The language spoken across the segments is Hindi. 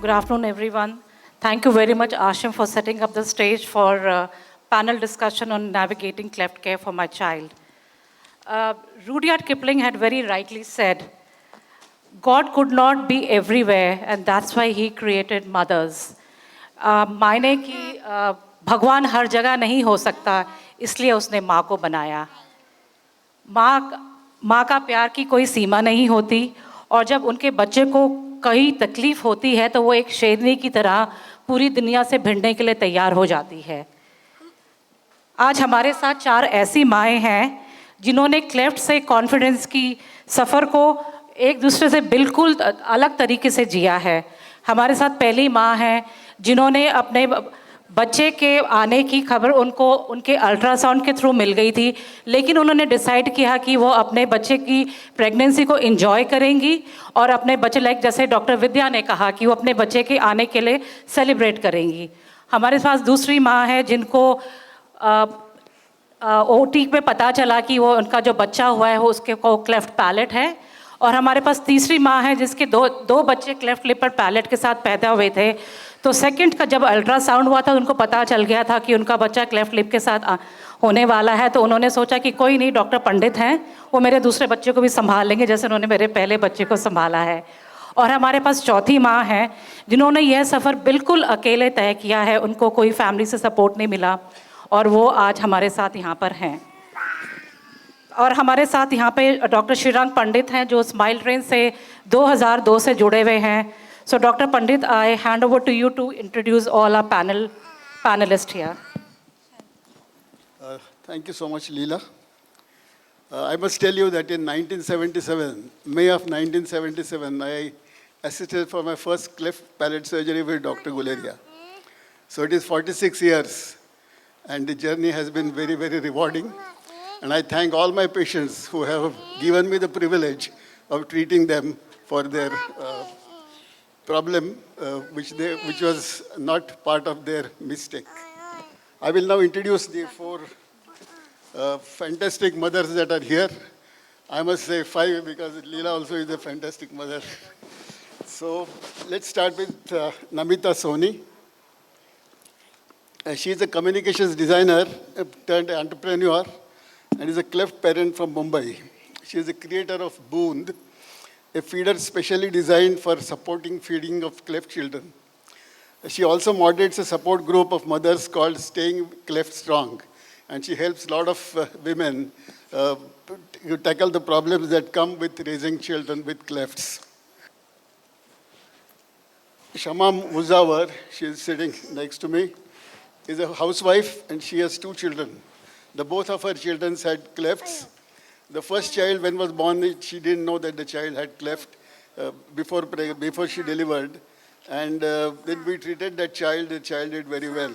Good afternoon, everyone. Thank you very much, Ashim, for setting up the stage for panel discussion on navigating cleft care for my child. Rudyard Kipling had very rightly said, God could not be everywhere, and that's why he created mothers. मायने कि भगवान हर जगह नहीं हो सकता, इसलिए उसने माँ को बनाया. माँ का प्यार की कोई सीमा नहीं होती, और जब उनके बच्चे को कहीं तकलीफ होती है तो वो एक शेरनी की तरह पूरी दुनिया से भिड़ने के लिए तैयार हो जाती है. आज हमारे साथ 4 ऐसी माएँ हैं जिन्होंने क्लेफ्ट से कॉन्फिडेंस की सफ़र को एक दूसरे से बिल्कुल अलग तरीके से जिया है. हमारे साथ पहली माँ है जिन्होंने अपने बच्चे के आने की खबर उनको उनके अल्ट्रासाउंड के थ्रू मिल गई थी, लेकिन उन्होंने डिसाइड किया कि वो अपने बच्चे की प्रेगनेंसी को एंजॉय करेंगी और अपने बच्चे लाइक जैसे डॉक्टर विद्या ने कहा कि वो अपने बच्चे के आने के लिए सेलिब्रेट करेंगी. हमारे पास दूसरी माँ है जिनको ओटी पे पता चला कि वो उनका जो बच्चा हुआ है वो उसके को क्लेफ्ट पैलेट है. और हमारे पास तीसरी माँ है जिसके दो बच्चे क्लेफ्ट लिप और पैलेट के साथ पैदा हुए थे. तो सेकंड का जब अल्ट्रासाउंड हुआ था उनको पता चल गया था कि उनका बच्चा क्लेफ्ट लिप के साथ होने वाला है. तो उन्होंने सोचा कि कोई नहीं, डॉक्टर पंडित हैं, वो मेरे दूसरे बच्चे को भी संभाल लेंगे जैसे उन्होंने मेरे पहले बच्चे को संभाला है. और हमारे पास चौथी माँ है जिन्होंने यह सफ़र बिल्कुल अकेले तय किया है. उनको कोई फैमिली से सपोर्ट नहीं मिला और वो आज हमारे साथ यहाँ पर हैं. और हमारे साथ यहाँ पे डॉक्टर श्रीरंग पंडित हैं जो स्माइल ट्रेन से 2002 से जुड़े हुए हैं. So Dr. Pandit, I hand over to you to introduce all our panelists here. Thank you so much, Leela. I must tell you that in 1977, May of 1977, I assisted for my first cleft palate surgery with Dr. Guleria. So it is 46 years, and the journey has been very, very rewarding. And I thank all my patients who have given me the privilege of treating them for their problem, which was not part of their mistake. I will now introduce the 4 fantastic mothers that are here. I must say 5 because Leela also is a fantastic mother. So let's start with Namita Soni. She is a communications designer turned entrepreneur and is a cleft parent from Mumbai. She is the creator of Boond, a feeder specially designed for supporting feeding of cleft children. She also moderates a support group of mothers called Staying Cleft Strong, and she helps a lot of women tackle the problems that come with raising children with clefts. Shama Muzawar, she is sitting next to me, is a housewife and she has 2 children. Both of her children had clefts. The first child, when was born, she didn't know that the child had cleft before she delivered. And then we treated that child. The child did very well.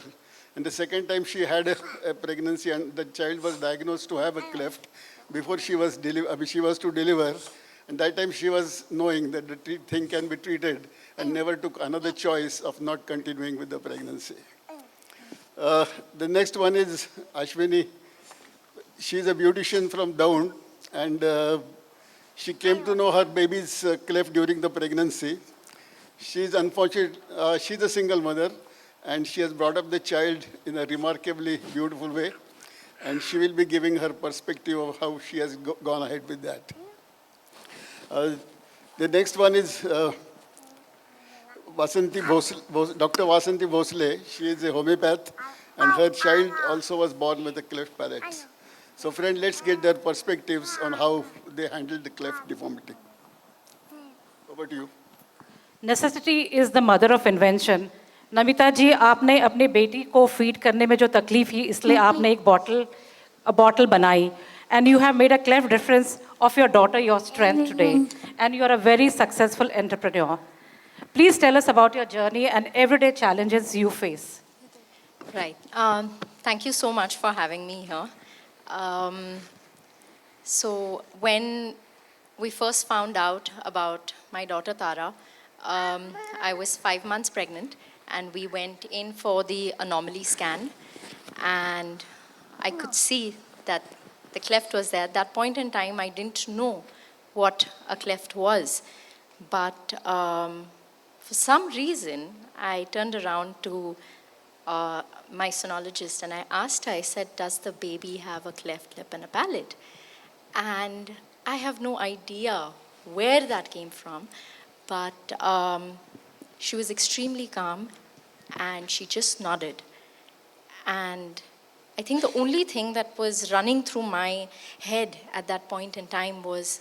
And the second time she had a pregnancy and the child was diagnosed to have a cleft before she was to deliver. And that time she was knowing that the thing can be treated and never took another choice of not continuing with the pregnancy. The next one is Ashwini. She's a beautician from Down, and she came to know her baby's cleft during the pregnancy. She's unfortunate, she's a single mother, and she has brought up the child in a remarkably beautiful way, and she will be giving her perspective of how she has gone ahead with that. The next one is Dr. Vasanti Bhosle. She is a homeopath, and her child also was born with a cleft palate. So friend, let's get their perspectives on how they handled the cleft deformity. Over to you. Necessity is the mother of invention. Namita जी, आपने अपनी बेटी को फीड करने में जो तकलीफ थी इसलिए आपने एक बॉटल बनाई. And you have made a cleft difference of your daughter, your strength today. And you are a very successful entrepreneur. Please tell us about your journey and everyday challenges you face. Right. Thank you so much for having me here. So when we first found out about my daughter Tara, I was 5 months pregnant, and we went in for the anomaly scan, and I could see that the cleft was there. At that point in time, I didn't know what a cleft was, but for some reason, I turned around to my sonologist and I asked her, I said, does the baby have a cleft lip and a palate? And I have no idea where that came from, but she was extremely calm and she just nodded. And I think the only thing that was running through my head at that point in time was,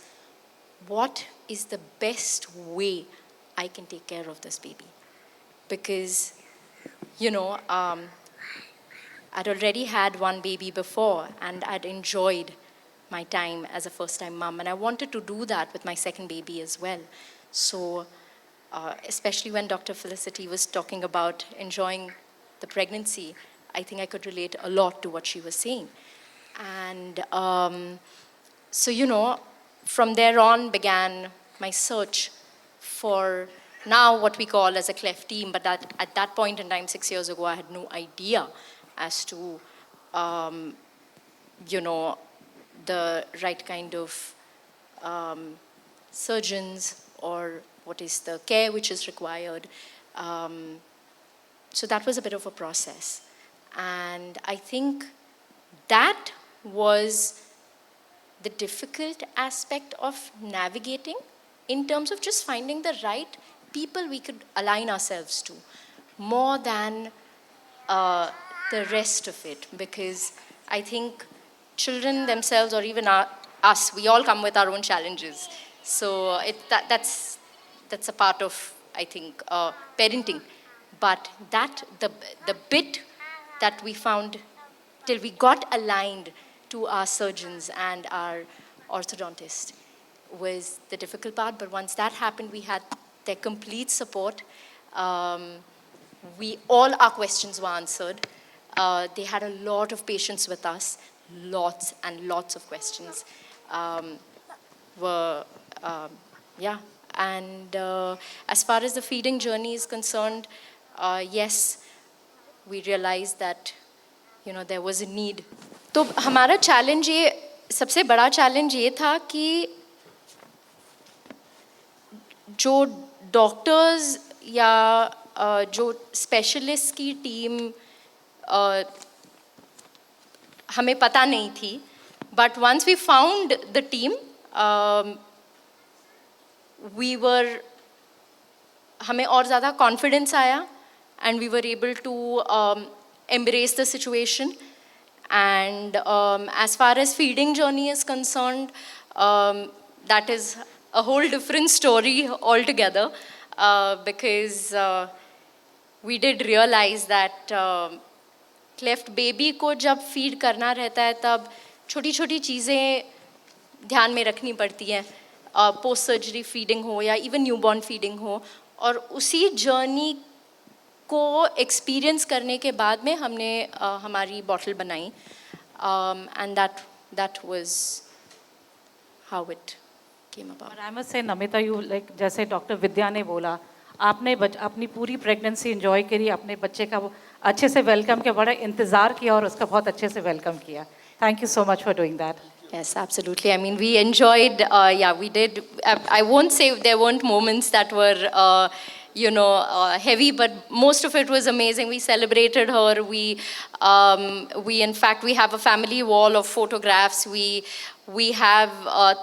what is the best way I can take care of this baby? Because, you know, I'd already had one baby before and I'd enjoyed my time as a first-time mom, and I wanted to do that with my second baby as well. So, especially when Dr. Felicity was talking about enjoying the pregnancy, I think I could relate a lot to what she was saying. And so, you know, from there on began my search for now what we call as a cleft team, but at that point in time, 6 years ago, I had no idea as to, you know, the right kind of surgeons or what is the care which is required. So that was a bit of a process. And I think that was the difficult aspect of navigating in terms of just finding the right people we could align ourselves to, more than the rest of it. Because I think children themselves, or even us, we all come with our own challenges. So that's a part of, I think, parenting. But the bit that we found till we got aligned to our surgeons and our orthodontist was the difficult part. But once that happened, we had their complete support. All our questions were answered. They had a lot of patience with us. Lots and lots of questions And as far as the feeding journey is concerned, yes, we realized that, you know, there was a need. तो हमारा challenge ये, सबसे बड़ा challenge ये था कि जो doctors या जो specialists की team हमें पता नहीं थी, but once we found the team, हमें और ज़्यादा confidence आया, and we were able to embrace the situation. And as far as feeding journey is concerned, that is a whole different story altogether, because we did realize that cleft baby को जब feed करना रहता है तब छोटी-छोटी चीज़ें ध्यान में रखनी पड़ती हैं, post surgery feeding हो या even newborn feeding हो, और उसी journey को experience करने के बाद में हमने हमारी bottle बनाई, and that was how it came about. But I must say, Namita, you like जैसे डॉक्टर विद्या ने बोला, आपने अपनी पूरी प्रेगनेंसी एंजॉय करी, अपने बच्चे का अच्छे से वेलकम किया, बड़ा इंतज़ार किया और उसका बहुत अच्छे से वेलकम किया. Thank you so much for doing that. Yes, absolutely. I mean, we enjoyed, we did. I won't say there weren't moments that were, heavy, but most of it was amazing. We celebrated her. We in fact, we have a family wall of photographs. We have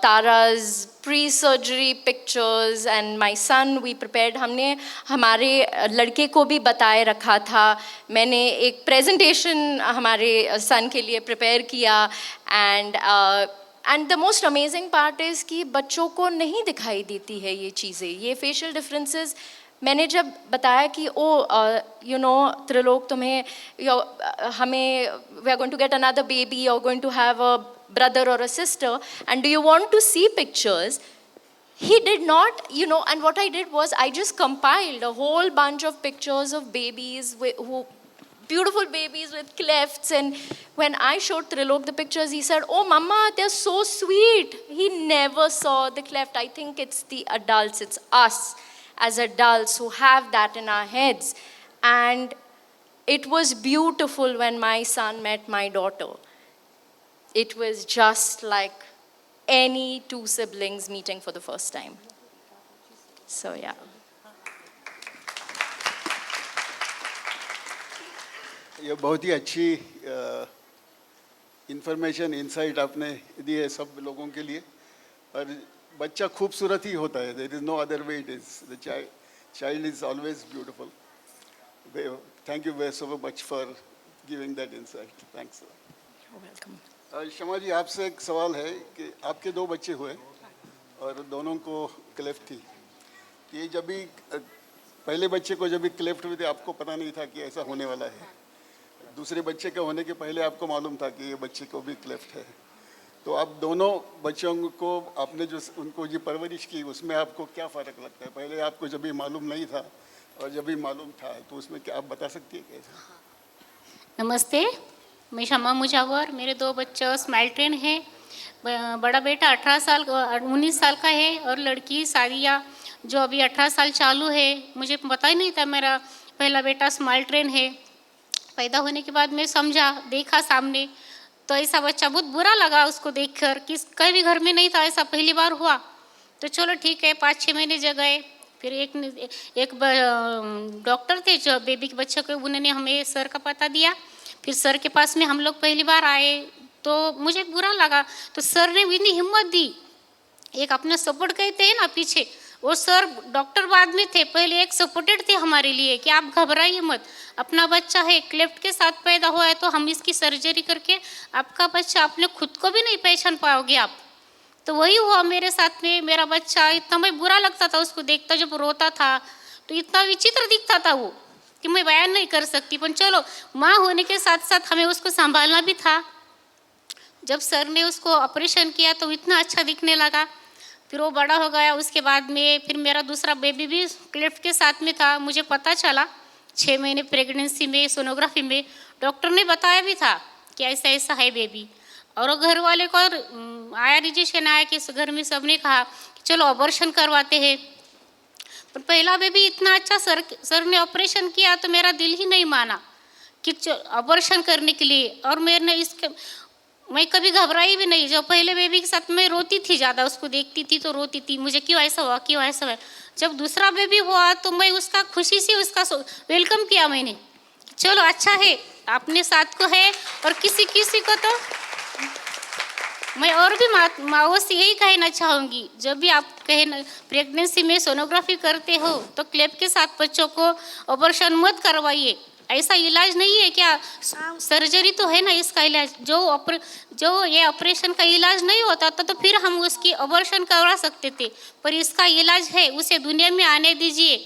Tara's pre-surgery pictures, and my son, we prepared. हमने हमारे लड़के को भी बताए रखा था. मैंने एक presentation हमारे son के लिए prepare किया, and the most amazing part is कि बच्चों को नहीं दिखाई देती है ये चीज़ें, ये facial differences. मैंने जब बताया कि त्रिलोक तुम्हें we are going to get another baby, you're going to have a brother or a sister, and do you want to see pictures? He did not, and what I did was I just compiled a whole bunch of pictures of babies beautiful babies with clefts, and when I showed Trilok the pictures, he said, "Oh mama, they're so sweet." He never saw the cleft. I think it's the adults, it's us as adults who have that in our heads. And it was beautiful when my son met my daughter. It was just like any two siblings meeting for the first time. So yeah. ये बहुत ही अच्छी इंफॉर्मेशन इंसाइट आपने दी है सब लोगों के लिए। और बच्चा खूबसूरत ही होता है, there is no other way it is, the child is always beautiful. Thank you so much for giving that insight, thanks. Welcome. Shama ji, आपसे एक सवाल है कि आपके 2 बच्चे हुए और दोनों को क्लेफ्ट थी। ये जब भी पहले बच्चे को जब भी क्लेफ्ट हुई थी आपको पता नहीं था कि ऐसा होने वाला है, दूसरे बच्चे के होने के पहले आपको मालूम था कि ये बच्चे को भी क्लेफ्ट है। तो आप दोनों बच्चों को आपने जो उनको जो परवरिश की उसमें आपको क्या फ़र्क लगता है? पहले आपको जब भी मालूम नहीं था और जब भी मालूम था, तो उसमें क्या आप बता सकती है कैसे? नमस्ते, मैं शमा मुजावर। मेरे 2 बच्चे स्माइल ट्रेन है। बड़ा बेटा 19 साल का है और लड़की सादिया जो अभी 18 साल चालू है। मुझे पता ही नहीं था मेरा पहला बेटा स्माइल ट्रेन है। पैदा होने के बाद मैं समझा, देखा सामने, तो ऐसा बच्चा बहुत बुरा लगा उसको देखकर कि कभी घर में नहीं था, ऐसा पहली बार हुआ। तो चलो ठीक है, 5-6 महीने जगह फिर एक डॉक्टर थे जो बेबी के बच्चे को, उन्होंने हमें सर का पता दिया। फिर सर के पास में हम लोग पहली बार आए तो मुझे बुरा लगा, तो सर ने इतनी हिम्मत दी, एक अपना सपोर्ट कहते हैं ना पीछे, वो सर डॉक्टर बाद में थे, पहले एक सपोर्टेड थे हमारे लिए कि आप घबराइए मत, अपना बच्चा है, क्लेफ्ट के साथ पैदा हुआ है तो हम इसकी सर्जरी करके आपका बच्चा अपने खुद को भी नहीं पहचान पाओगे आप। तो वही हुआ मेरे साथ में। मेरा बच्चा इतना मैं बुरा लगता था उसको देखता, जब रोता था तो इतना विचित्र दिखता था वो कि मैं बयान नहीं कर सकती। पर चलो, माँ होने के साथ साथ हमें उसको संभालना भी था। जब सर ने उसको ऑपरेशन किया तो इतना अच्छा दिखने लगा। फिर वो बड़ा हो गया, उसके बाद में फिर मेरा दूसरा बेबी भी क्लेफ्ट के साथ में था। मुझे पता चला 6 महीने प्रेगनेंसी में, सोनोग्राफी में डॉक्टर ने बताया भी था कि ऐसा ऐसा है बेबी। और घर वाले को आया, रिजेक्शन आया कि घर में सबने कहा कि चलो ऑपरेशन करवाते हैं। पर पहला बेबी इतना अच्छा सर ने ऑपरेशन किया तो मेरा दिल ही नहीं माना कि ऑपरेशन करने के लिए। और मैं कभी घबराई भी नहीं। जो पहले बेबी के साथ मैं रोती थी ज़्यादा, उसको देखती थी तो रोती थी, मुझे क्यों ऐसा हुआ, क्यों ऐसा हुआ। जब दूसरा बेबी हुआ तो मैं उसका खुशी से उसका वेलकम किया मैंने, चलो अच्छा है अपने साथ को है। और किसी किसी को तो मैं और भी माओ से यही कहना चाहूँगी, जब भी आप प्रेगनेंसी में सोनोग्राफी करते हो तो क्लेफ्ट के साथ बच्चों को ऑपरेशन मत करवाइए। ऐसा इलाज नहीं है क्या, सर्जरी तो है ना इसका इलाज। जो ये ऑपरेशन का इलाज नहीं होता तो फिर हम उसकी ऑपरेशन करवा सकते थे, पर इसका इलाज है, उसे दुनिया में आने दीजिए।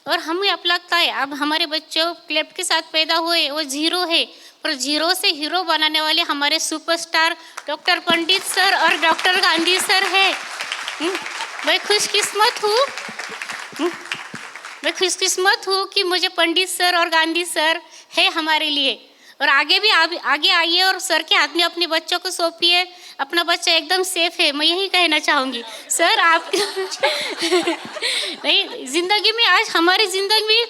और हमें अब लगता है अब हमारे बच्चों क्लेफ्ट के साथ पैदा हुए वो जीरो है, पर जीरो से हीरो बनाने वाले हमारे सुपरस्टार डॉक्टर पंडित सर और डॉक्टर गांधी सर है। मैं खुशकिस्मत हूँ कि मुझे पंडित सर और गांधी सर है हमारे लिए। और आगे भी आगे आइए और सर के हाथ में अपने बच्चों को सौंपिए, अपना बच्चा एकदम सेफ है। मैं यही कहना चाहूँगी सर आप नहीं, जिंदगी में आज हमारी जिंदगी में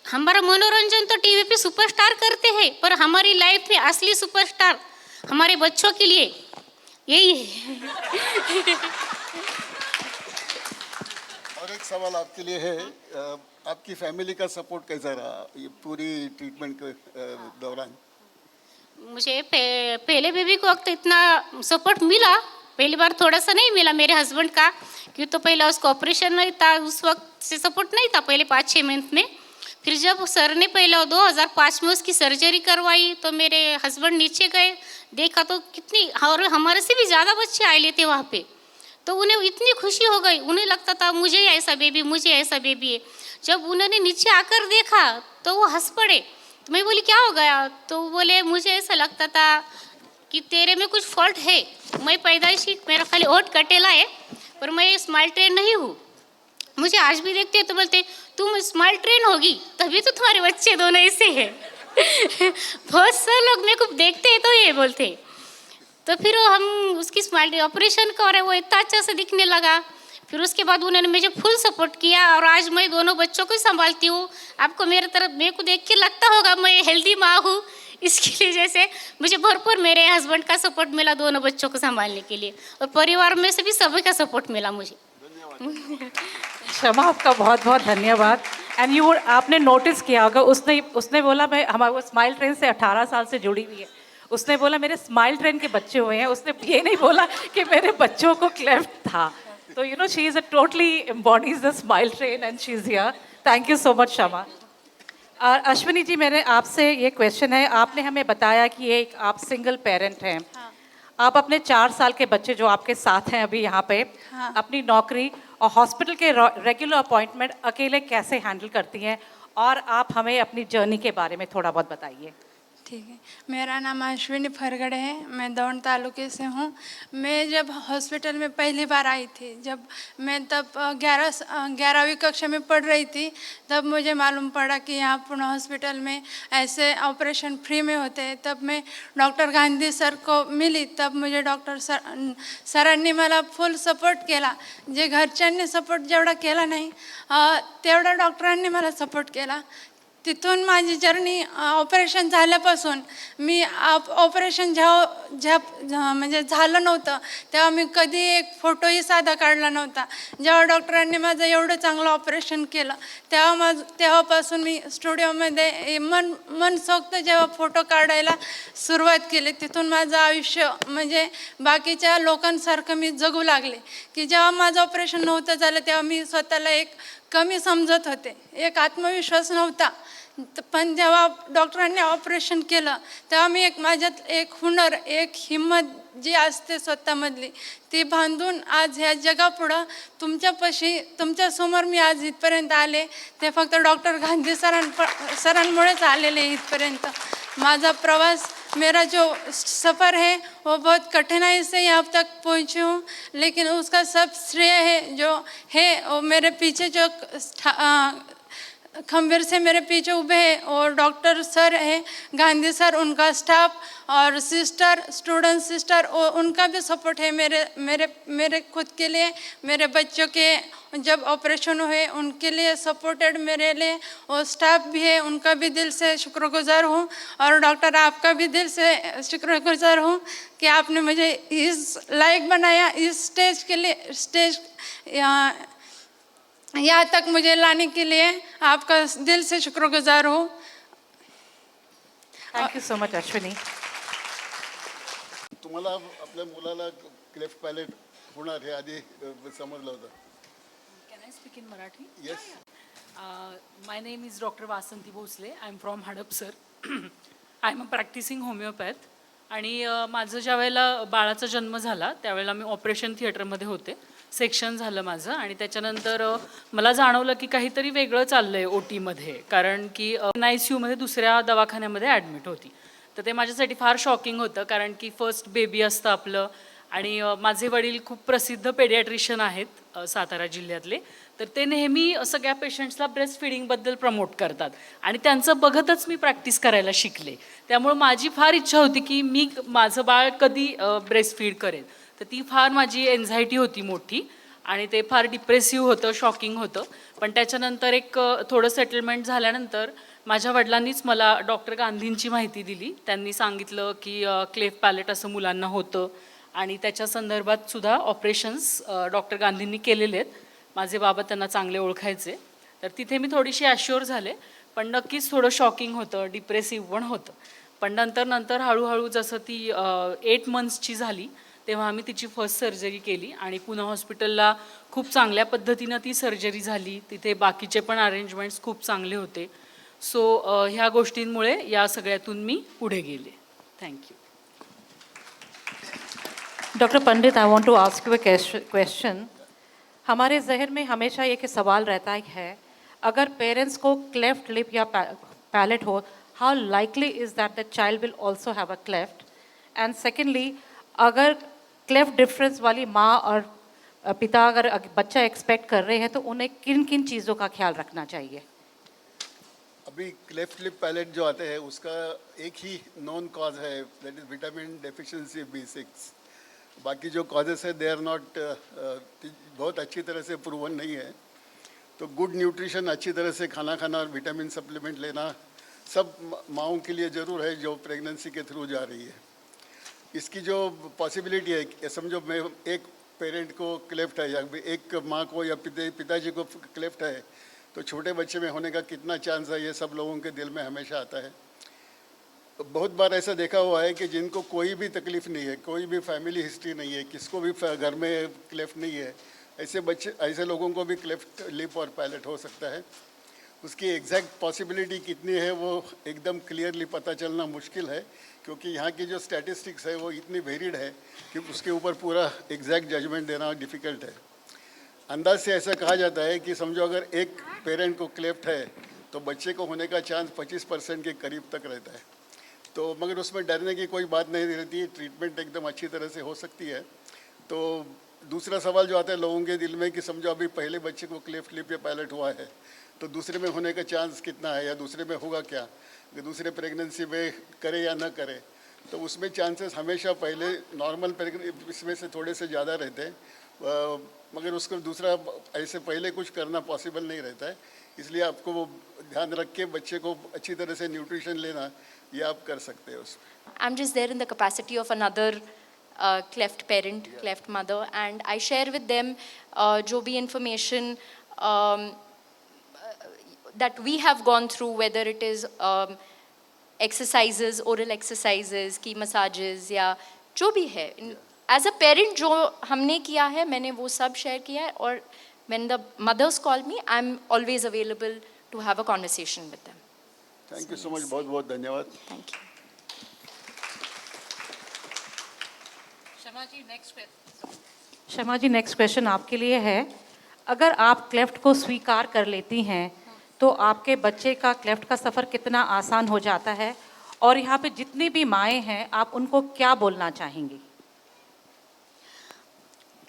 हमारा मनोरंजन तो टीवी पे सुपरस्टार करते हैं, पर हमारी लाइफ में असली सुपरस्टार हमारे बच्चों के लिए यही है। और एक सवाल आपके लिए है, आपकी फैमिली का सपोर्ट कैसा रहा ये पूरी ट्रीटमेंट के दौरान? मुझे पहले बेबी को वक्त इतना सपोर्ट मिला, पहली बार थोड़ा सा नहीं मिला मेरे हस्बैंड का, क्यों तो पहला उसको ऑपरेशन नहीं था, उस वक्त से सपोर्ट नहीं था पहले 5-6 महीने में। फिर जब सर ने पहले 2005 में उसकी सर्जरी करवाई तो मेरे हस्बैंड नीचे गए, देखा तो कितनी, और हमारे से भी ज़्यादा बच्चे आए लेते वहाँ पे, तो उन्हें इतनी खुशी हो गई, उन्हें लगता था मुझे ऐसा बेबी है। जब उन्होंने नीचे आकर देखा तो वो हंस पड़े। तो मैं बोली क्या हो गया, तो बोले मुझे ऐसा लगता था कि तेरे में कुछ फॉल्ट है, मैं पैदाइशी मेरा खाली ओठ कटेला है, पर मैं स्माइल ट्रेन नहीं हूँ। मुझे आज भी देखते तो बोलते तुम स्माइल ट्रेन होगी तभी तो तुम्हारे बच्चे दोनों ऐसे हैं। बहुत सारे लोग मेरे को देखते हैं तो ये बोलते। तो फिर हम उसकी स्माइल ऑपरेशन करे, वो इतना अच्छा से दिखने लगा। फिर उसके बाद उन्होंने मुझे फुल सपोर्ट किया और आज मैं दोनों बच्चों को संभालती हूँ। आपको मेरे को देख के लगता होगा मैं हेल्दी माँ हूँ, इसके लिए जैसे मुझे भरपूर मेरे हस्बैंड का सपोर्ट मिला दोनों बच्चों को संभालने के लिए, और परिवार में से भी सभी का सपोर्ट मिला मुझे। शमा आपका बहुत बहुत धन्यवाद। एंड यू आपने नोटिस किया होगा, उसने उसने बोला मैं हमारे स्माइल ट्रेन से 18 साल से जुड़ी हुई है, उसने बोला मेरे स्माइल ट्रेन के बच्चे हुए हैं, उसने ये नहीं बोला कि मेरे बच्चों को क्लेफ्ट था. तो you know she is a totally embodies the smile train and she is here. Thank you so much Shama. Ashwini ji, मेरे आपसे ये क्वेश्चन है, आपने हमें बताया कि एक आप सिंगल पेरेंट हैं. आप अपने 4 साल के बच्चे जो आपके साथ हैं अभी यहाँ पे, अपनी नौकरी और हॉस्पिटल के रेगुलर अपॉइंटमेंट अकेले कैसे हैंडल करती हैं, और आप हमें अपनी जर्नी के बारे में थोड़ा बहुत बताइए. ठीक है, मेरा नाम अश्विनी फरगड़े है, मैं दौंड तालुके से हूँ. मैं जब हॉस्पिटल में पहली बार आई थी, जब मैं तब 11वीं कक्षा में पढ़ रही थी, तब मुझे मालूम पड़ा कि यहाँ पुणे हॉस्पिटल में ऐसे ऑपरेशन फ्री में होते हैं. तब मैं डॉक्टर गांधी सर को मिली, तब मुझे डॉक्टर सरांनी मला फुल सपोर्ट केला. जे घरच्यांनी सपोर्ट जेवढा केला नाही तेवढा डॉक्टरांनी मला सपोर्ट केला. तिथून माझी जर्नी ऑपरेशन झाल्यापासून मी ऑपरेशन म्हणजे झालं नव्हतं तेव्हा मी कधी एक फोटोही साधा काढला नव्हता. जेव्हा डॉक्टरांनी माझं एवढं चांगलं ऑपरेशन केलं तेव्हापासून मी स्टुडिओमध्ये मनसोक्त जेव्हा फोटो काढायला सुरुवात केली, तिथून माझं आयुष्य म्हणजे बाकीच्या लोकांसारखं मी जगू लागले. की जेव्हा माझं ऑपरेशन नव्हतं झालं तेव्हा मी स्वतःला एक कमी समजत होते, एक आत्मविश्वास नव्हता. पण जेव्हा डॉक्टरांनी ऑपरेशन केलं तेव्हा मी माझ्यात एक हुनर, एक हिंमत जी असते स्वतःमधली, ती बांधून आज ह्या जगापुढं तुमच्यासमोर मी आज इथपर्यंत आले. ते फक्त डॉक्टर गांधी सरांमुळेच आलेले इथपर्यंत. माझा प्रवास, मेरा जो सफ़र है वो बहुत कठिनाई से यहाँ तक पहुँची हूँ, लेकिन उसका सब श्रेय है जो है वो मेरे पीछे जो खंबीर से मेरे पीछे उभे हैं और डॉक्टर सर हैं, गांधी सर, उनका स्टाफ और सिस्टर, स्टूडेंट सिस्टर, और उनका भी सपोर्ट है मेरे खुद के लिए. मेरे बच्चों के जब ऑपरेशन हुए उनके लिए सपोर्टेड मेरे लिए और स्टाफ भी है, उनका भी दिल से शुक्रगुजार हूँ. और डॉक्टर आपका भी दिल से शुक्रगुजार हूँ कि आपने मुझे इस लायक बनाया, इस स्टेज के लिए यहाँ तक मुझे लाने के लिए आपका दिल से शुक्रगुजार हूँ. Thank you so much Ashwini. तुम्हाला आपल्या मुलाला क्लेफ्ट पॅलेट होणार हे आधी समजलं होतं? Can I speak in Marathi? Yes. My name is Dr. Vasanti Bhosle. I'm from Hadapsar. I'm a practicing homeopath. आणि माझं ज्या वेळेला बाळाचा जन्म झाला त्यावेळेला मी ऑपरेशन थिएटरमध्ये होते. सेक्शन झालं माझं आणि त्याच्यानंतर मला जाणवलं की काहीतरी वेगळं चाललं आहे OTमध्ये, कारण की ICUमध्ये दुसऱ्या दवाखान्यामध्ये ॲडमिट होती. तर ते माझ्यासाठी फार शॉकिंग होतं, कारण की फर्स्ट बेबी असतं आपलं. आणि माझे वडील खूप प्रसिद्ध पेडियाट्रिशियन आहेत सातारा जिल्ह्यातले, तर ते नेहमी सगळ्या पेशंट्सला ब्रेस्ट फिडिंगबद्दल प्रमोट करतात आणि त्यांचं बघतच मी प्रॅक्टिस करायला शिकले. त्यामुळे माझी फार इच्छा होती की मी माझं बाळ कधी ब्रेस्ट फीड करेल. तर ती फार माझी एन्झायटी होती मोठी आणि ते फार डिप्रेसिव्ह होतं, शॉकिंग होतं. पण त्याच्यानंतर एक थोडं सेटलमेंट झाल्यानंतर माझ्या वडिलांनीच मला डॉक्टर गांधींची माहिती दिली. त्यांनी सांगितलं की क्लेफ्ट पॅलेट असं मुलांना होतं आणि त्याच्या संदर्भात सुद्धा ऑपरेशन्स डॉक्टर गांधींनी केलेले आहेत. माझे बाबा त्यांना चांगले ओळखायचे, तर तिथे मी थोडीशी ॲश्युअर झाले. पण नक्कीच थोडं शॉकिंग होतं, डिप्रेसिव्ह पण होतं. पण नंतर हळूहळू जसं ती 8 मंथ्सची झाली तेव्हा आम्ही तिची फर्स्ट सर्जरी केली आणि पुणे हॉस्पिटलला खूप चांगल्या पद्धतीनं ती सर्जरी झाली. तिथे बाकीचे पण अरेंजमेंट्स खूप चांगले होते. सो ह्या गोष्टींमुळे या सगळ्यातून मी पुढे गेले. Thank you. Doctor Pandit, I want to ask you a question. हमारे जहन में हमेशा एक सवाल रहता है, अगर पेरेंट्स को क्लेफ्ट लिप या पैलेट हो, how likely is that the child will also have a cleft. And secondly, अगर क्लेफ्ट डिफरेंस वाली माँ और पिता अगर बच्चा एक्सपेक्ट कर रहे हैं तो उन्हें किन किन चीज़ों का ख्याल रखना चाहिए? अभी क्लेफ्ट लिप पैलेट जो आते हैं उसका एक ही नॉन कॉज है, that is vitamin deficiency B6. बाकी जो कॉजेस है दे आर नॉट बहुत अच्छी तरह से प्रूवन नहीं है. तो गुड न्यूट्रिशन, अच्छी तरह से खाना खाना और विटामिन सप्लीमेंट लेना सब माँओं के लिए ज़रूर है जो प्रेगनेंसी के थ्रू जा रही है. इसकी जो पॉसिबिलिटी है, समझो मैं एक पेरेंट को क्लेफ्ट है या एक माँ को या पिताजी को क्लेफ्ट है, तो छोटे बच्चे में होने का कितना चांस है, ये सब लोगों के दिल में हमेशा आता है। बहुत बार ऐसा देखा हुआ है कि जिनको कोई भी तकलीफ़ नहीं है, कोई भी फैमिली हिस्ट्री नहीं है, किसको भी घर में क्लेफ्ट नहीं है, ऐसे लोगों को भी क्लेफ्ट लिप और पैलेट हो सकता है। उसकी एग्जैक्ट पॉसिबिलिटी कितनी है वो एकदम क्लियरली पता चलना मुश्किल है, क्योंकि यहाँ की जो स्टैटिस्टिक्स है वो इतनी वेरिड है कि उसके ऊपर पूरा एग्जैक्ट जजमेंट देना डिफ़िकल्ट है। अंदाज से ऐसा कहा जाता है कि समझो अगर एक पेरेंट को क्लेफ्ट है तो बच्चे को होने का चांस 25% के करीब तक रहता है। तो मगर उसमें डरने की कोई बात नहीं रहती, ट्रीटमेंट एकदम अच्छी तरह से हो सकती है। तो दूसरा सवाल जो आता है लोगों के दिल में कि समझो अभी पहले बच्चे को क्लेफ्ट लिप या पैलेट हुआ है तो दूसरे में होने का चांस कितना है, या दूसरे में होगा क्या, कि दूसरे प्रेगनेंसी में करे या ना करे। तो उसमें चांसेस हमेशा पहले नॉर्मल इसमें से थोड़े से ज़्यादा रहते हैं, मगर उसको दूसरा ऐसे पहले कुछ करना पॉसिबल नहीं रहता है। इसलिए आपको वो ध्यान रख के बच्चे को अच्छी तरह से न्यूट्रिशन लेना ये आप कर सकते हैं उसमें। I'm just there in the capacity of another cleft parent, cleft mother, and I share with them जो भी information that we have gone through, whether it is exercises, oral exercises, की massages या जो भी है, as a parent जो हमने किया है मैंने वो सब share किया है, और when the mothers call me, I'm always available to have a conversation with them. Thank you so much, बहुत बहुत धन्यवाद। Thank you. Shama ji, next question आपके लिए है। अगर आप क्लेफ्ट को स्वीकार कर लेती हैं तो आपके बच्चे का क्लेफ्ट का सफ़र कितना आसान हो जाता है, और यहाँ पे जितनी भी माएँ हैं आप उनको क्या बोलना चाहेंगी?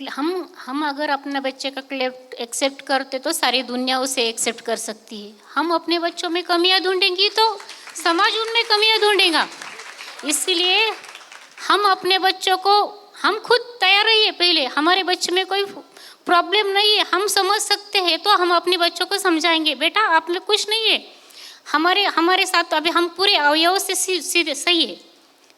हम अगर अपने बच्चे का क्लेफ्ट एक्सेप्ट करते तो सारी दुनिया उसे एक्सेप्ट कर सकती है। हम अपने बच्चों में कमियां ढूंढेंगी तो समाज उनमें कमियां ढूंढेगा। इसलिए हम अपने बच्चों को, हम खुद तैयार रहिए, पहले हमारे बच्चे में कोई प्रॉब्लम नहीं है, हम समझ सकते हैं तो हम अपने बच्चों को समझाएंगे, बेटा आप में कुछ नहीं है, हमारे साथ तो अभी हम पूरे अवयव से सीधे सही है,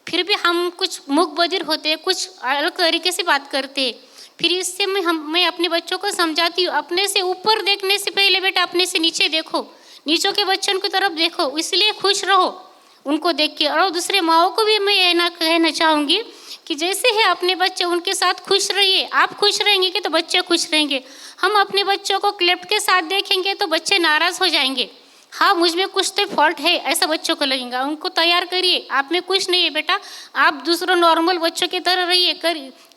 फिर भी हम कुछ मुख बधिर होते हैं, कुछ अलग तरीके से बात करते हैं। फिर इससे मैं अपने बच्चों को समझाती हूँ, अपने से ऊपर देखने से पहले बेटा अपने से नीचे देखो, नीचों के बच्चों की तरफ देखो, इसलिए खुश रहो उनको देख के। और दूसरे माओं को भी मैं ये कहना चाहूँगी कि जैसे है अपने बच्चे उनके साथ खुश रहिए, आप खुश रहेंगे कि तो बच्चे खुश रहेंगे। हम अपने बच्चों को क्लेफ्ट के साथ देखेंगे तो बच्चे नाराज़ हो जाएंगे, हाँ मुझ में कुछ तो फॉल्ट है ऐसा बच्चों को लगेगा। उनको तैयार करिए, आप में कुछ नहीं है बेटा, आप दूसरों नॉर्मल बच्चों की तरह रहिए,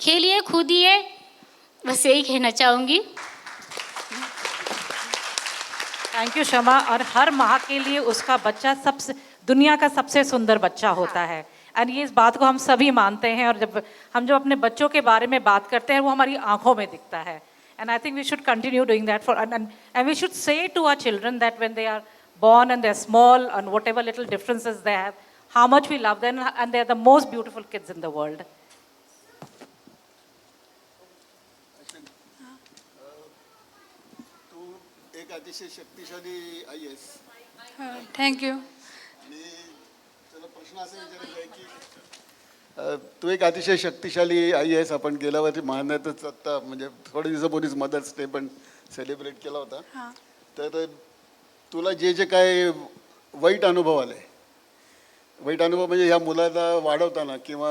खेलिए कूदिए, बस यही कहना चाहूँगी। थैंक यू शमा। और हर माँ के लिए उसका बच्चा सबसे दुनिया का सबसे सुंदर बच्चा होता है, एंड ये इस बात को हम सभी मानते हैं। और जब अपने बच्चों के बारे में बात करते हैं वो हमारी आंखों में दिखता है, and I think we should continue doing that for and we should say to our children that when they are born and they're small and whatever little differences they have, how much we love them, and they're the most beautiful kids in the world. तू एक अतिशय शक्तिशाली आई आहेस। Thank you. आणि चला प्रश्न असा विचारायचा आहे की तू एक अतिशय शक्तिशाली आई आहेस। आपण गेल्या वर्षी महानायकच आत्ता म्हणजे थोडे दिवसापूर्वीच मदर्स डे पण सेलिब्रेट केला होता। तर तुला जे जे काय वाईट अनुभव आले, वाईट अनुभव म्हणजे ह्या मुलाला वाढवताना किंवा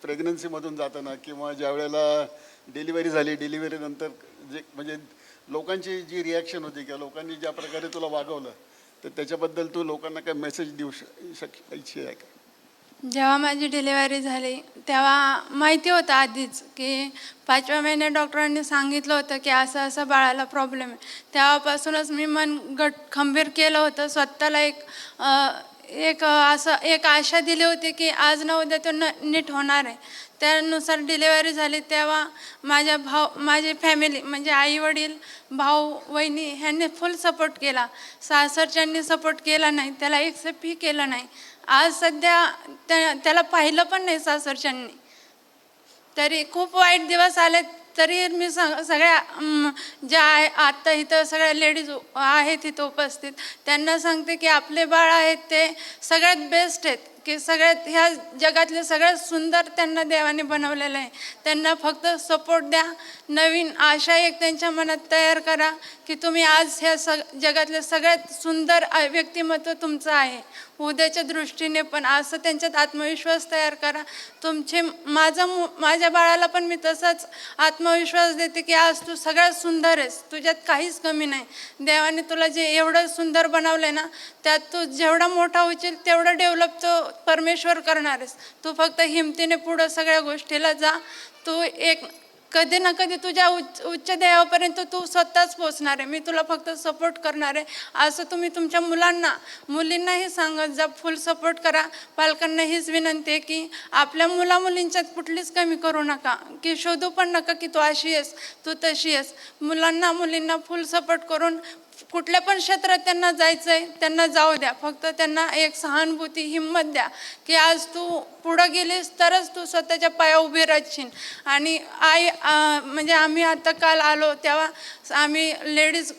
प्रेग्नन्सीमधून जाताना किंवा ज्या वेळेला डिलिव्हरी झाली, डिलिव्हरीनंतर जे म्हणजे लोकांची जी रिॲक्शन होती किंवा लोकांनी ज्या प्रकारे तुला वागवलं, तर त्याच्याबद्दल तू लोकांना काय मेसेज देऊ इच्छित आहे का? जेव्हा माझी डिलिव्हरी झाली तेव्हा माहिती होतं आधीच की 5व्या महिन्यात डॉक्टरांनी सांगितलं होतं की असं असं बाळाला प्रॉब्लेम आहे। तेव्हापासूनच मी मन खंबीर केलं होतं, स्वतःला एक आशा दिली होती की आज ना उद्या तो नीट होणार आहे। त्यानुसार डिलिव्हरी झाली तेव्हा माझी फॅमिली म्हणजे आई वडील, भाऊ, वहिनी ह्यांनी फुल सपोर्ट केला। सासरच्यांनी सपोर्ट केला नाही, त्याला एक्सेप्टही केलं नाही। आज सध्या त्याला पाहिलं पण नाही सासरच्यांनी, तरी खूप वाईट दिवस आले तरी मी सगळ्या ज्या आत्ता इथं सगळ्या लेडीज आहेत इथं उपस्थित त्यांना सांगते की आपले बाळ आहेत ते सगळ्यात बेस्ट आहेत, की सगळ्यात ह्या जगातले सगळ्यात सुंदर त्यांना देवाने बनवलेलं आहे. त्यांना फक्त सपोर्ट द्या. नवीन आशा एक त्यांच्या मनात तयार करा की तुम्ही आज ह्या जगातले सगळ्यात सुंदर व्यक्तिमत्व तुमचं आहे. उद्याच्या दृष्टीने पण असं त्यांच्यात आत्मविश्वास तयार करा. माझ्या बाळाला पण मी तसाच आत्मविश्वास देते की आज तू सगळ्यात सुंदर आहेस, तुझ्यात काहीच कमी नाही. देवाने तुला जे एवढं सुंदर बनवलं ना, त्यात तू जेवढा मोठा होशील तेवढं डेव्हलप तो परमेश्वर करणार आहेस. तू फक्त हिमतीने पुढं सगळ्या गोष्टीला जा. तू कधी ना कधी तुझ्या उच्च ध्येयापर्यंत तू स्वतःच पोचणार आहे. मी तुला फक्त सपोर्ट करणार आहे. असं तुम्ही तुमच्या मुलींनाही सांगत जा. फुल सपोर्ट करा. पालकांना हीच विनंती आहे की आपल्या मुलींच्यात कुठलीच कमी करू नका, की शोधू पण नका की तू अशी आहेस, तू तशी आहेस. मुलींना फुल सपोर्ट करून कुठल्या पण क्षेत्रात त्यांना जायचं आहे त्यांना जाऊ द्या. फक्त त्यांना एक सहानुभूती, हिंमत द्या की आज तू पुढं गेलीस तरच तू स्वतःच्या पाया उभी राहशील. आणि म्हणजे आम्ही आता काल आलो तेव्हा आम्ही लेडीज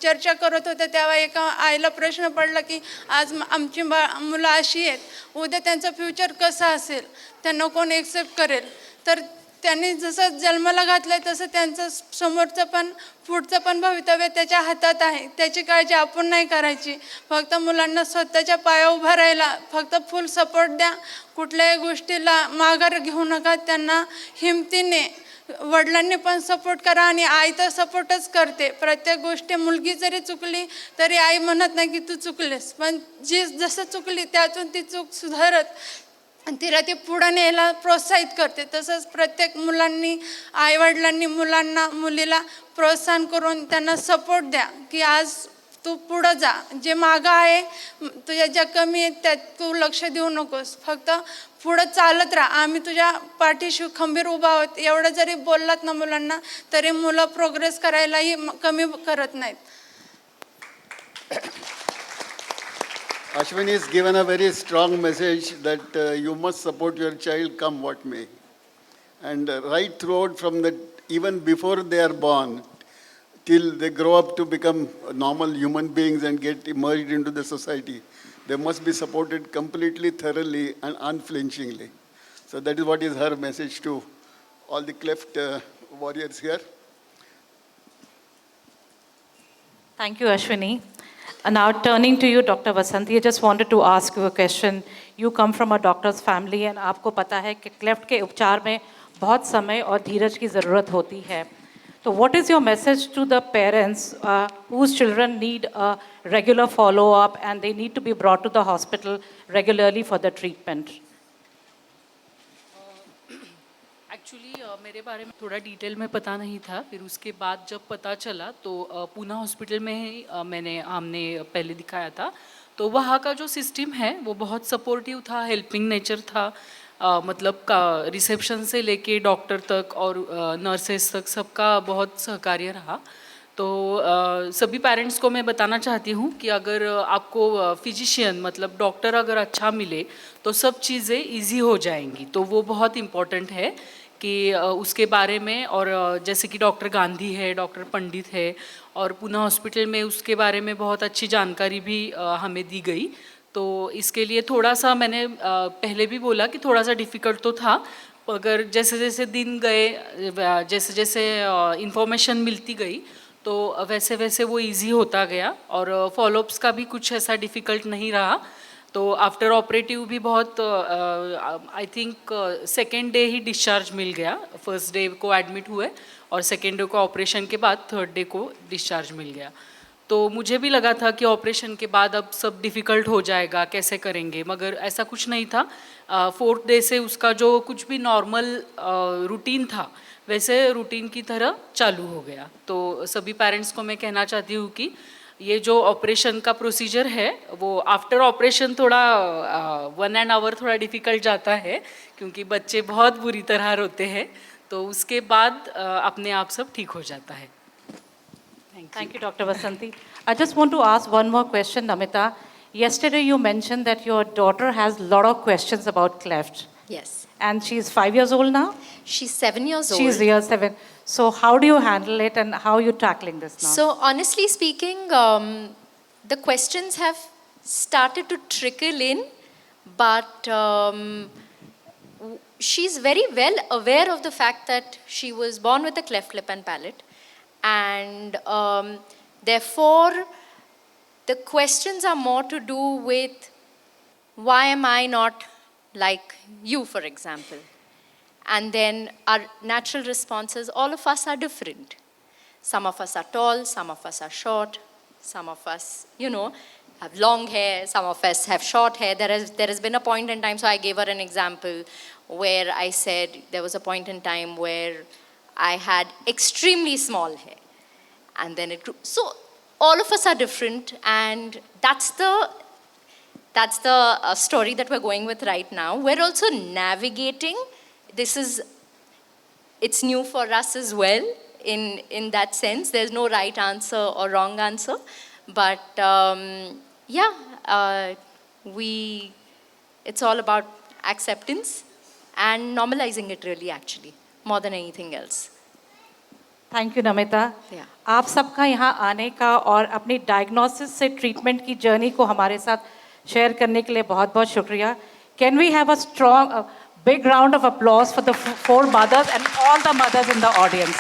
चर्चा करत होते, तेव्हा एका आईला प्रश्न पडला की आज आमची मुलं अशी आहेत, उद्या त्यांचं फ्युचर कसं असेल, त्यांना कोण एक्सेप्ट करेल. तर त्यांनी जसं जन्माला घातलं आहे तसं त्यांचं समोरचं पण पुढचं पण भवितव्य त्याच्या हातात आहे. त्याची काळजी आपण नाही करायची. फक्त मुलांना स्वतःच्या पाया उभा राहायला फक्त फुल सपोर्ट द्या. कुठल्याही गोष्टीला माघार घेऊ नका. त्यांना हिमतीने वडिलांनी पण सपोर्ट करा. आणि आई तर सपोर्टच करते प्रत्येक गोष्टी. मुलगी जरी चुकली तरी आई म्हणत नाही की तू चुकलीस, पण जी जसं चुकली त्यातून ती चूक सुधारत तिला ती पुढं न्यायला प्रोत्साहित करते. तसंच प्रत्येक मुलांनी, आईवडिलांनी मुलीला प्रोत्साहन करून त्यांना सपोर्ट द्या की आज तू पुढं जा. जे मागं आहे, तुझ्या ज्या कमी आहेत त्यात तू लक्ष देऊ नकोस. फक्त पुढं चालत राहा. आम्ही तुझ्या पाठीशी खंबीर उभा आहोत. एवढं जरी बोललात ना मुलांना तरी मुलं प्रोग्रेस करायलाही कमी करत नाहीत. Ashwini has given a very strong message that you must support your child come what may. And right throughout from even before they are born, till they grow up to become normal human beings and get emerged into the society, they must be supported completely, thoroughly and unflinchingly. So that is what is her message to all the cleft warriors here. Thank you, Ashwini. And now turning to you, Dr. Vasanti, I just wanted to ask you a question. You come from a doctor's family and आपको पता है कि क्लेफ्ट के उपचार में बहुत समय और धीरज की ज़रूरत होती है. So what is your message to the parents whose children need a regular follow-up and they need to be brought to the hospital regularly for the treatment? Actually मेरे बारे में थोड़ा डिटेल में पता नहीं था. फिर उसके बाद जब पता चला तो पूना हॉस्पिटल में ही हमने पहले दिखाया था. तो वहाँ का जो सिस्टम है वो बहुत सपोर्टिव था, हेल्पिंग नेचर था. मतलब का रिसेप्शन से लेके डॉक्टर तक और नर्सेस तक सबका बहुत सहकार्य रहा. तो सभी पेरेंट्स को मैं बताना चाहती हूँ कि अगर आपको फिजिशियन मतलब डॉक्टर अगर अच्छा मिले तो सब चीज़ें इजी हो जाएंगी. तो वो बहुत इम्पॉर्टेंट है कि उसके बारे में. और जैसे कि डॉक्टर गांधी है, डॉक्टर पंडित है और पूना हॉस्पिटल में उसके बारे में बहुत अच्छी जानकारी भी हमें दी गई. तो इसके लिए थोड़ा सा मैंने पहले भी बोला कि थोड़ा सा डिफ़िकल्ट तो था, मगर जैसे जैसे दिन गए, जैसे जैसे इंफॉर्मेशन मिलती गई तो वैसे वैसे वो इजी होता गया. और फॉलोअप्स का भी कुछ ऐसा डिफ़िकल्ट नहीं रहा. तो आफ्टर ऑपरेटिव भी बहुत आई थिंक सेकेंड डे ही डिस्चार्ज मिल गया. फर्स्ट डे को एडमिट हुए और सेकेंड डे को ऑपरेशन के बाद थर्ड डे को डिस्चार्ज मिल गया. तो मुझे भी लगा था कि ऑपरेशन के बाद अब सब डिफ़िकल्ट हो जाएगा, कैसे करेंगे, मगर ऐसा कुछ नहीं था. फोर्थ डे से उसका जो कुछ भी नॉर्मल रूटीन था वैसे रूटीन की तरह चालू हो गया. तो सभी पेरेंट्स को मैं कहना चाहती हूँ कि ये जो ऑपरेशन का प्रोसीजर है वो आफ्टर ऑपरेशन थोड़ा 1 आवर थोड़ा डिफ़िकल्ट जाता है क्योंकि बच्चे बहुत बुरी तरह रोते हैं. तो उसके बाद अपने आप सब ठीक हो जाता है. Thank you, Dr. Vasanti. I just want to ask one more question, Namita. Yesterday you mentioned that your daughter has a lot of questions about cleft. Yes. And she's 5 years old now? She's 7 years old. She's year 7. So how do you handle it and how are you tackling this now? So honestly speaking, the questions have started to trickle in but she's very well aware of the fact that she was born with a cleft lip and palate, and therefore the questions are more to do with why am I not like you, for example. And then our natural responses, all of us are different. Some of us are tall, some of us are short, some of us, have long hair, some of us have short hair. There has been a point in time, so I gave her an example where I said there was a point in time where I had extremely small hair, and then it grew. So all of us are different, and that's the story that we're going with right now. We're also navigating. It's new for us as well in that sense. There's no right answer or wrong answer. But it's all about acceptance and normalizing it really, actually, more than anything else. Thank you Namita. Yeah. आप सबका यहाँ आने का और अपनी डायग्नोसिस से ट्रीटमेंट की जर्नी को हमारे साथ शेयर करने के लिए बहुत बहुत शुक्रिया। Can we have a strong big round of applause for the 4 mothers and all the mothers in the audience?